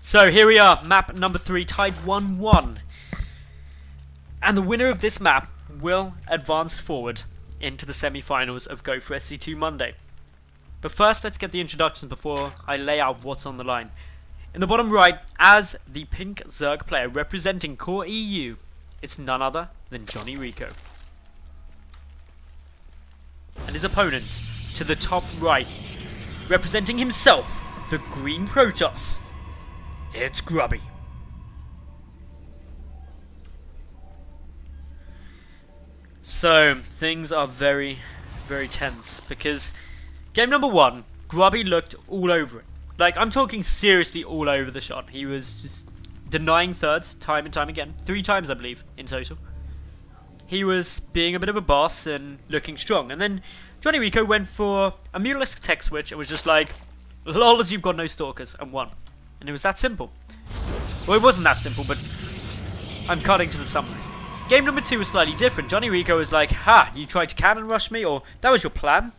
So here we are, map number 3, tied 1-1. And the winner of this map will advance forward into the semi-finals of Go for SC2 Monday. But first, let's get the introductions before I lay out what's on the line. In the bottom right, as the pink Zerg player representing Core EU, it's none other than JonnyREcco. And his opponent, to the top right, representing himself, the green Protoss, it's Grubby. So, things are very, very tense because game number 1, Grubby looked all over it. Like, I'm talking seriously all over the shot. He was just denying thirds time and time again. 3 times, I believe, in total. He was being a bit of a boss and looking strong. And then JonnyREcco went for a Madals tech switch and was just like, lols, you've got no stalkers, and won. And it was that simple. Well, it wasn't that simple, but I'm cutting to the summary. Game number 2 was slightly different. JonnyREcco was like, ha, you tried to cannon rush me, or that was your plan.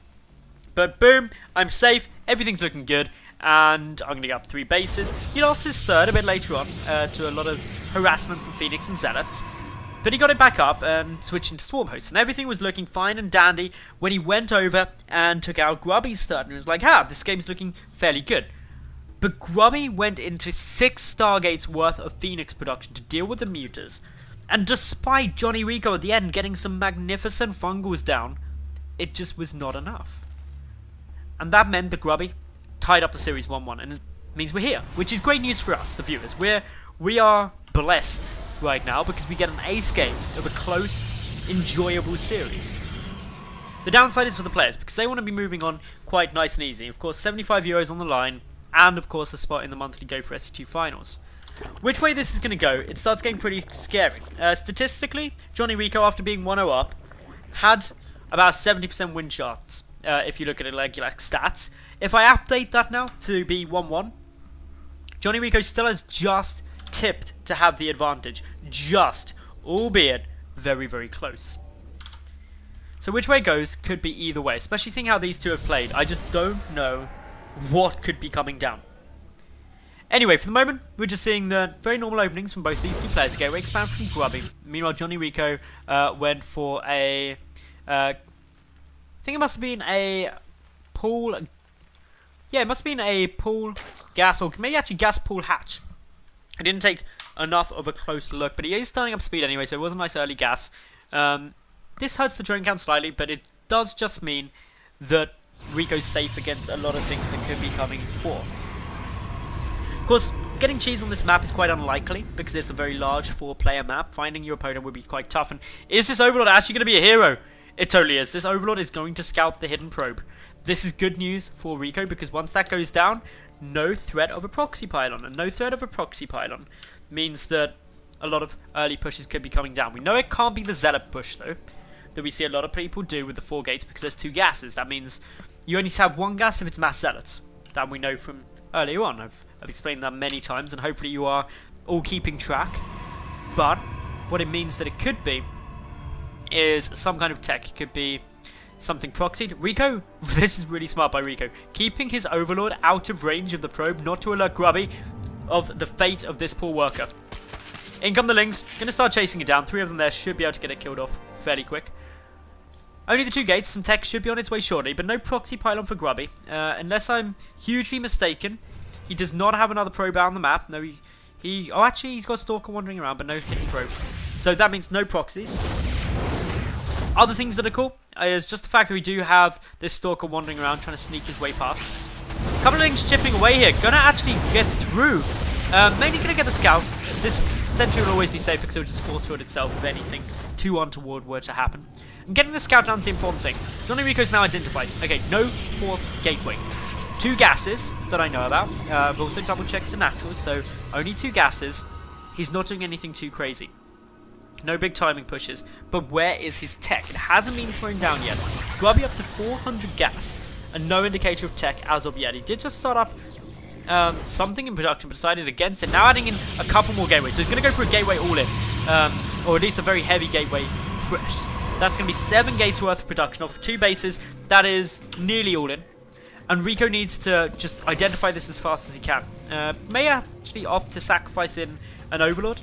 But boom, I'm safe, everything's looking good, and I'm going to get up 3 bases. He lost his third a bit later on to a lot of harassment from Phoenix and Zealots. But he got it back up and switched into Swarm Host, and everything was looking fine and dandy when he went over and took out Grubby's third, and he was like, ha, this game's looking fairly good. But Grubby went into 6 Stargates worth of Phoenix production to deal with the Mutas, and despite JonnyREcco at the end getting some magnificent fungals down, it just was not enough. And that meant that Grubby tied up the series 1-1, and it means we're here, which is great news for us, the viewers. We are blessed right now because we get an ace game of a close, enjoyable series. The downside is for the players because they want to be moving on quite nice and easy. Of course, 75 euros on the line, and of course a spot in the monthly Go for SC2 finals. Which way this is going to go, it starts getting pretty scary. Statistically, JonnyREcco, after being 1-0 up, had about 70% win shots, if you look at it like stats. If I update that now to be 1-1, JonnyREcco still has just tipped to have the advantage. Just, albeit very, very close. So which way it goes could be either way, especially seeing how these two have played. I just don't know what could be coming down. Anyway, for the moment, we're just seeing the very normal openings from both these two players. Gateway expand from Grubby. Meanwhile, JonnyREcco went for a... I think it must have been a pool... Yeah, it must have been a pool gas, or maybe actually gas pool hatch. I didn't take enough of a close look, but he is starting up speed anyway, so it was a nice early gas. This hurts the drone count slightly, but it does just mean that Rico's safe against a lot of things that could be coming forth. Of course, getting cheese on this map is quite unlikely because it's a very large 4-player map. Finding your opponent would be quite tough. And is this Overlord actually going to be a hero? It totally is. This Overlord is going to scout the hidden probe. This is good news for Rico because once that goes down, no threat of a proxy pylon. And no threat of a proxy pylon means that a lot of early pushes could be coming down. We know it can't be the Zealot push though, that we see a lot of people do with the 4 gates because there's 2 gases. That means you only have 1 gas if it's mass Zealots. That we know from earlier on. I've explained that many times and hopefully you are all keeping track. But what it means that it could be is some kind of tech. It could be something proxied. Rico, this is really smart by Rico, keeping his Overlord out of range of the probe, not to alert Grubby of the fate of this poor worker. In come the Lings, gonna start chasing it down. 3 of them there should be able to get it killed off fairly quick. Only the 2 gates, some tech should be on its way shortly, but no proxy pylon for Grubby. Unless I'm hugely mistaken, he does not have another probe out on the map. No, oh, actually, he's got Stalker wandering around, but no hidden probe. So that means no proxies. Other things that are cool is just the fact that we do have this Stalker wandering around, trying to sneak his way past. A couple of things chipping away here. Gonna actually get through. Mainly gonna get the scout. This sentry will always be safe because it will just force field itself if anything too untoward were to happen. And getting the scout down is the important thing. JonnyREcco's now identified. Okay, no 4th gateway. 2 gases that I know about. I've also double checked the naturals, so only 2 gases. He's not doing anything too crazy. No big timing pushes. But where is his tech? It hasn't been thrown down yet. Grubby up to 400 gas and no indicator of tech as of yet. He did just start up something in production, but decided against it. Now adding in a couple more gateways. So he's going to go for a gateway all-in. Or at least a very heavy gateway push. That's going to be 7 gates worth of production off of 2 bases. That is nearly all in. And REcco needs to just identify this as fast as he can. May actually opt to sacrifice in an Overlord,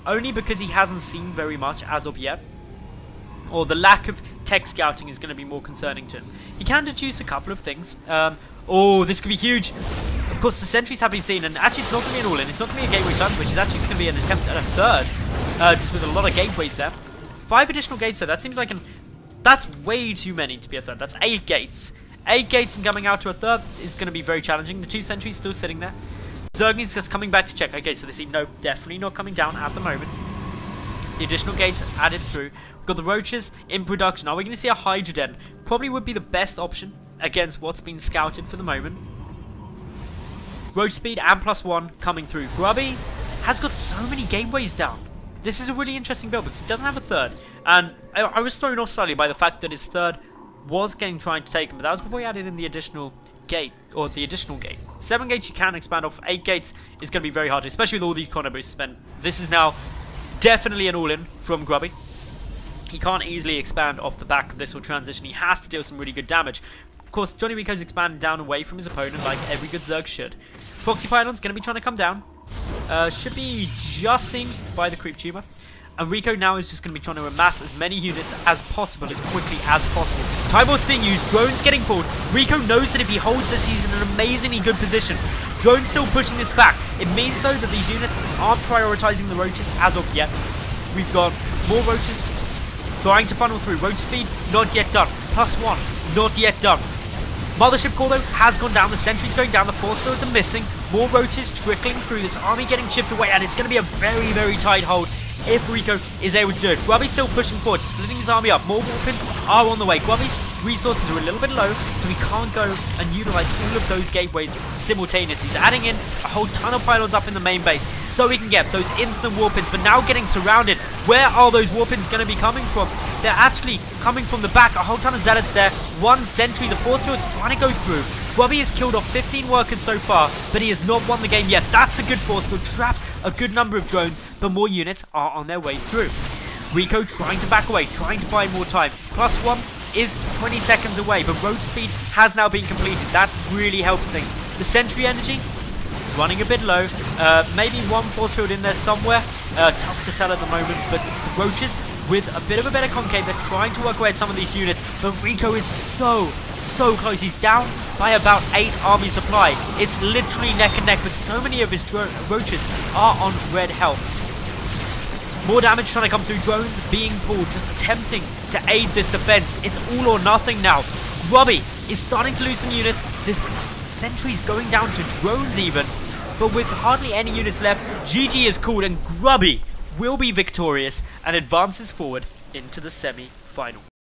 only because he hasn't seen very much as of yet. Or the lack of tech scouting is going to be more concerning to him. He can deduce a couple of things. Oh, this could be huge. Of course, the sentries have been seen, and actually it's not going to be an all-in. It's not going to be a gateway turn, which is actually going to be an attempt at a third. Just with a lot of gateways there. 5 additional gates there. That seems like that's way too many to be a third. That's 8 gates. 8 gates and coming out to a third is going to be very challenging. The 2 sentries still sitting there. Zergny's just coming back to check. Okay, so they see no, definitely not coming down at the moment. The additional gates added through. We've got the roaches in production. Are we going to see a Hydra Den? Probably would be the best option against what's been scouted for the moment. Roach speed and +1 coming through. Grubby has got so many gateways down. This is a really interesting build because he doesn't have a third. And I was thrown off slightly by the fact that his third was trying to take him, but that was before he added in the additional gate, or the additional gate. 7 gates you can expand off, 8 gates is going to be very hard, especially with all the econo boosts spent. This is now definitely an all-in from Grubby. He can't easily expand off the back of this or transition. He has to deal some really good damage. Of course, JonnyREcco's expanding down away from his opponent like every good Zerg should. Proxy Pylon's going to be trying to come down. Should be just seen by the creep tumor. And REcco now is just going to be trying to amass as many units as possible, as quickly as possible. Time Lord's being used, drones getting pulled. REcco knows that if he holds this, he's in an amazingly good position. Drones still pushing this back. It means, though, that these units aren't prioritizing the roaches as of yet. We've got more roaches trying to funnel through. Roach speed, not yet done. +1, not yet done. Mothership core, though, has gone down. The sentry's going down. The force fields are missing. More roaches trickling through. This army getting chipped away, and it's going to be a very, very tight hold if REcco is able to do it. Grubby's still pushing forward, splitting his army up. More warpins are on the way. Grubby's resources are a little bit low, so he can't go and utilize all of those gateways simultaneously. He's adding in a whole ton of pylons up in the main base so he can get those instant warpins, but now getting surrounded. Where are those warpins going to be coming from? They're actually coming from the back. A whole ton of zealots there. 1 sentry. The force field's trying to go through. Grubby has killed off 15 workers so far, but he has not won the game yet. That's a good force field. Traps a good number of drones, but more units are on their way through. REcco trying to back away, trying to buy more time. +1 is 20 seconds away, but road speed has now been completed. That really helps things. The sentry energy running a bit low. Maybe 1 force field in there somewhere. Tough to tell at the moment, but the roaches with a bit of a better concave. They're trying to work away at some of these units, but REcco is so close. He's down by about 8 army supply. It's literally neck and neck, but so many of his roaches are on red health. More damage trying to come through. Drones being pulled, just attempting to aid this defense. It's all or nothing now. Grubby is starting to lose some units. This sentry's going down to drones even, but with hardly any units left, GG is called, and Grubby will be victorious and advances forward into the semi-final.